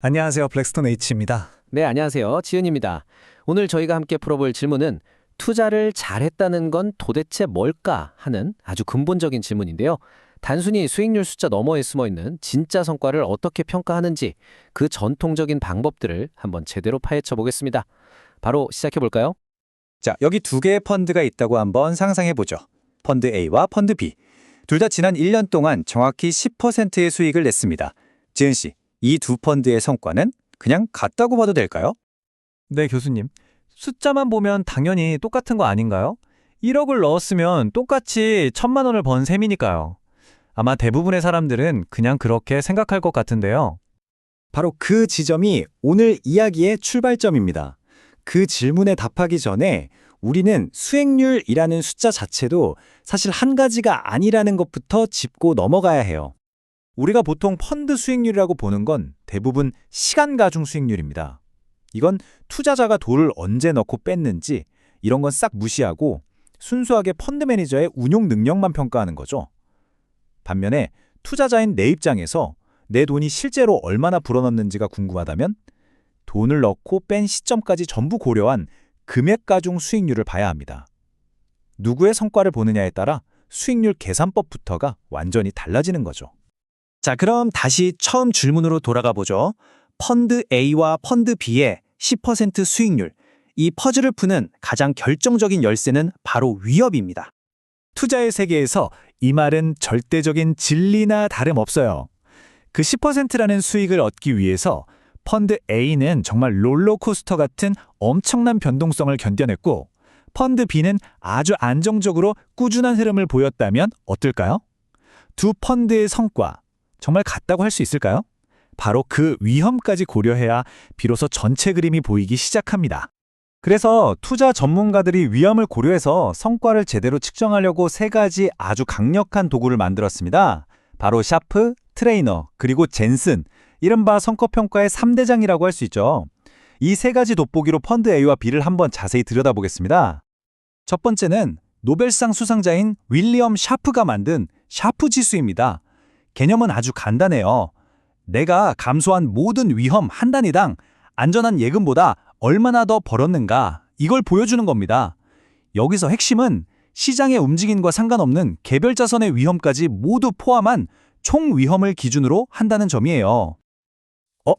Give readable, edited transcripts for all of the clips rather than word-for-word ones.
안녕하세요. 블랙스톤 H입니다. 네, 안녕하세요. 지은입니다. 오늘 저희가 함께 풀어볼 질문은 투자를 잘했다는 건 도대체 뭘까 하는 아주 근본적인 질문인데요. 단순히 수익률 숫자 너머에 숨어있는 진짜 성과를 어떻게 평가하는지 그 전통적인 방법들을 한번 제대로 파헤쳐 보겠습니다. 바로 시작해 볼까요? 자, 여기 두 개의 펀드가 있다고 한번 상상해 보죠. 펀드 A와 펀드 B. 둘 다 지난 1년 동안 정확히 10%의 수익을 냈습니다. 지은 씨, 이 두 펀드의 성과는 그냥 같다고 봐도 될까요? 네, 교수님. 숫자만 보면 당연히 똑같은 거 아닌가요? 1억을 넣었으면 똑같이 1,000만 원을 번 셈이니까요. 아마 대부분의 사람들은 그냥 그렇게 생각할 것 같은데요. 바로 그 지점이 오늘 이야기의 출발점입니다. 그 질문에 답하기 전에 우리는 수익률이라는 숫자 자체도 사실 한 가지가 아니라는 것부터 짚고 넘어가야 해요. 우리가 보통 펀드 수익률이라고 보는 건 대부분 시간 가중 수익률입니다. 이건 투자자가 돈을 언제 넣고 뺐는지 이런 건 싹 무시하고 순수하게 펀드 매니저의 운용 능력만 평가하는 거죠. 반면에 투자자인 내 입장에서 내 돈이 실제로 얼마나 불어넣는지가 궁금하다면 돈을 넣고 뺀 시점까지 전부 고려한 금액 가중 수익률을 봐야 합니다. 누구의 성과를 보느냐에 따라 수익률 계산법부터가 완전히 달라지는 거죠. 자, 그럼 다시 처음 질문으로 돌아가 보죠. 펀드 A와 펀드 B의 10% 수익률. 이 퍼즐을 푸는 가장 결정적인 열쇠는 바로 위협입니다. 투자의 세계에서 이 말은 절대적인 진리나 다름없어요. 그 10%라는 수익을 얻기 위해서 펀드 A는 정말 롤러코스터 같은 엄청난 변동성을 견뎌냈고 펀드 B는 아주 안정적으로 꾸준한 흐름을 보였다면 어떨까요? 두 펀드의 성과 정말 같다고 할 수 있을까요? 바로 그 위험까지 고려해야 비로소 전체 그림이 보이기 시작합니다. 그래서 투자 전문가들이 위험을 고려해서 성과를 제대로 측정하려고 세 가지 아주 강력한 도구를 만들었습니다. 바로 샤프, 트레이너, 그리고 젠슨, 이른바 성과평가의 3대장이라고 할 수 있죠. 이 세 가지 돋보기로 펀드 A와 B를 한번 자세히 들여다보겠습니다. 첫 번째는 노벨상 수상자인 윌리엄 샤프가 만든 샤프 지수입니다. 개념은 아주 간단해요. 내가 감수한 모든 위험 한 단위당 안전한 예금보다 얼마나 더 벌었는가, 이걸 보여주는 겁니다. 여기서 핵심은 시장의 움직임과 상관없는 개별 자산의 위험까지 모두 포함한 총 위험을 기준으로 한다는 점이에요.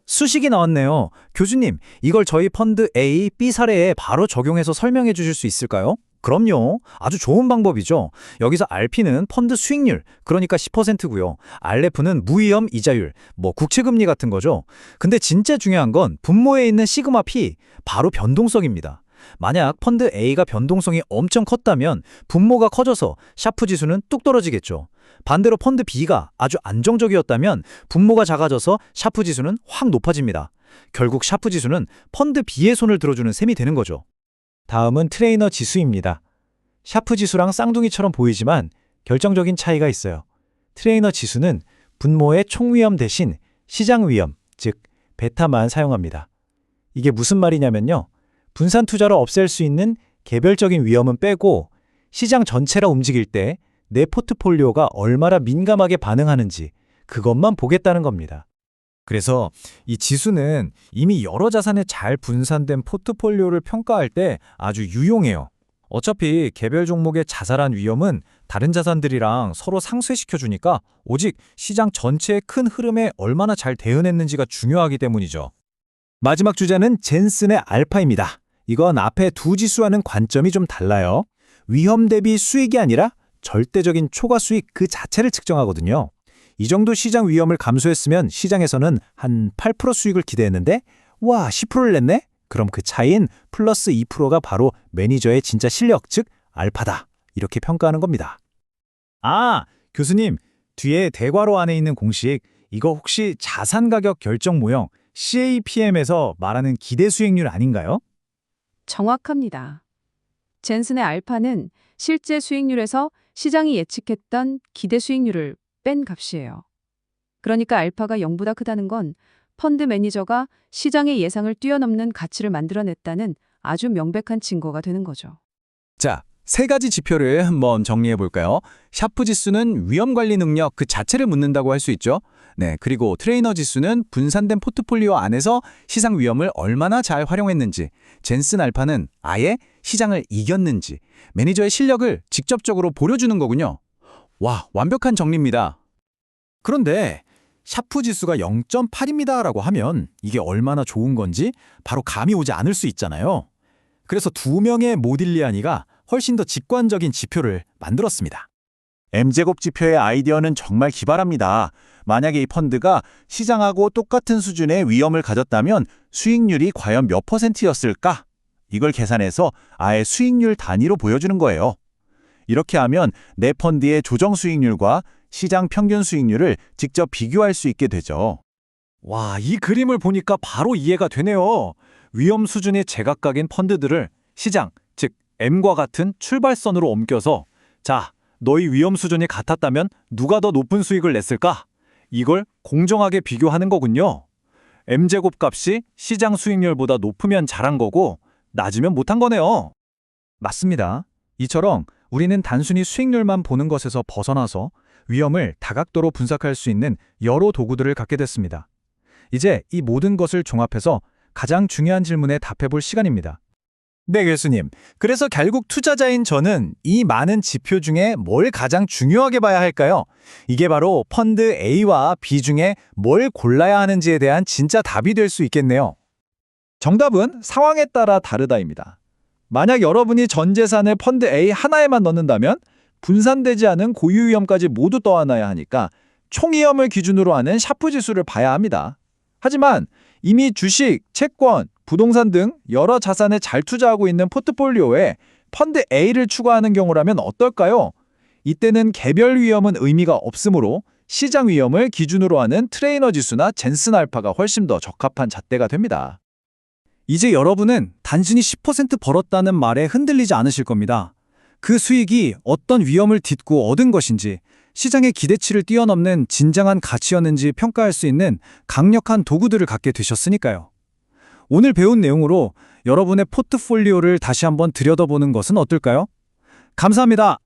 수식이 나왔네요. 교수님, 이걸 저희 펀드 A, B 사례에 바로 적용해서 설명해 주실 수 있을까요? 그럼요. 아주 좋은 방법이죠. 여기서 RP는 펀드 수익률, 그러니까 10%고요. RF는 무위험 이자율, 국채금리 같은 거죠. 근데 진짜 중요한 건 분모에 있는 시그마 P, 바로 변동성입니다. 만약 펀드 A가 변동성이 엄청 컸다면 분모가 커져서 샤프 지수는 뚝 떨어지겠죠. 반대로 펀드 B가 아주 안정적이었다면 분모가 작아져서 샤프 지수는 확 높아집니다. 결국 샤프 지수는 펀드 B의 손을 들어주는 셈이 되는 거죠. 다음은 트레이너 지수입니다. 샤프 지수랑 쌍둥이처럼 보이지만 결정적인 차이가 있어요. 트레이너 지수는 분모의 총위험 대신 시장 위험, 즉 베타만 사용합니다. 이게 무슨 말이냐면요. 분산 투자로 없앨 수 있는 개별적인 위험은 빼고 시장 전체라 움직일 때 내 포트폴리오가 얼마나 민감하게 반응하는지 그것만 보겠다는 겁니다. 그래서 이 지수는 이미 여러 자산에 잘 분산된 포트폴리오를 평가할 때 아주 유용해요. 어차피 개별 종목의 자잘한 위험은 다른 자산들이랑 서로 상쇄시켜주니까 오직 시장 전체의 큰 흐름에 얼마나 잘 대응했는지가 중요하기 때문이죠. 마지막 주제는 젠슨의 알파입니다. 이건 앞에 두 지수와는 관점이 좀 달라요. 위험 대비 수익이 아니라 절대적인 초과 수익 그 자체를 측정하거든요. 이 정도 시장 위험을 감수했으면 시장에서는 한 8% 수익을 기대했는데 와 10%를 냈네? 그럼 그 차이인 플러스 2%가 바로 매니저의 진짜 실력, 즉 알파다. 이렇게 평가하는 겁니다. 교수님, 뒤에 대괄호 안에 있는 공식, 이거 혹시 자산가격 결정 모형 CAPM에서 말하는 기대 수익률 아닌가요? 정확합니다. 젠슨의 알파는 실제 수익률에서 시장이 예측했던 기대 수익률을 뺀 값이에요. 그러니까 알파가 0보다 크다는 건 펀드 매니저가 시장의 예상을 뛰어넘는 가치를 만들어냈다는 아주 명백한 증거가 되는 거죠. 자, 세 가지 지표를 한번 정리해 볼까요? 샤프 지수는 위험 관리 능력 그 자체를 묻는다고 할 수 있죠. 네, 그리고 트레이너 지수는 분산된 포트폴리오 안에서 시장 위험을 얼마나 잘 활용했는지, 젠슨 알파는 아예 시장을 이겼는지, 매니저의 실력을 직접적으로 보여주는 거군요. 와, 완벽한 정리입니다. 그런데 샤프 지수가 0.8입니다라고 하면 이게 얼마나 좋은 건지 바로 감이 오지 않을 수 있잖아요. 그래서 두 명의 모딜리아니가 훨씬 더 직관적인 지표를 만들었습니다. M제곱 지표의 아이디어는 정말 기발합니다. 만약에 이 펀드가 시장하고 똑같은 수준의 위험을 가졌다면 수익률이 과연 몇 %였을까? 이걸 계산해서 아예 수익률 단위로 보여주는 거예요. 이렇게 하면 내 펀드의 조정 수익률과 시장 평균 수익률을 직접 비교할 수 있게 되죠. 와, 이 그림을 보니까 바로 이해가 되네요. 위험 수준이 제각각인 펀드들을 시장, 즉 M과 같은 출발선으로 옮겨서 자, 너희 위험 수준이 같았다면 누가 더 높은 수익을 냈을까? 이걸 공정하게 비교하는 거군요. M제곱 값이 시장 수익률보다 높으면 잘한 거고 낮으면 못한 거네요. 맞습니다. 이처럼 우리는 단순히 수익률만 보는 것에서 벗어나서 위험을 다각도로 분석할 수 있는 여러 도구들을 갖게 됐습니다. 이제 이 모든 것을 종합해서 가장 중요한 질문에 답해볼 시간입니다. 네, 교수님. 그래서 결국 투자자인 저는 이 많은 지표 중에 뭘 가장 중요하게 봐야 할까요? 이게 바로 펀드 A와 B 중에 뭘 골라야 하는지에 대한 진짜 답이 될 수 있겠네요. 정답은 상황에 따라 다르다입니다. 만약 여러분이 전 재산을 펀드 A 하나에만 넣는다면 분산되지 않은 고유 위험까지 모두 떠안아야 하니까 총 위험을 기준으로 하는 샤프 지수를 봐야 합니다. 하지만 이미 주식, 채권, 부동산 등 여러 자산에 잘 투자하고 있는 포트폴리오에 펀드 A를 추가하는 경우라면 어떨까요? 이때는 개별 위험은 의미가 없으므로 시장 위험을 기준으로 하는 트레이너 지수나 젠슨 알파가 훨씬 더 적합한 잣대가 됩니다. 이제 여러분은 단순히 10% 벌었다는 말에 흔들리지 않으실 겁니다. 그 수익이 어떤 위험을 딛고 얻은 것인지, 시장의 기대치를 뛰어넘는 진정한 가치였는지 평가할 수 있는 강력한 도구들을 갖게 되셨으니까요. 오늘 배운 내용으로 여러분의 포트폴리오를 다시 한번 들여다보는 것은 어떨까요? 감사합니다.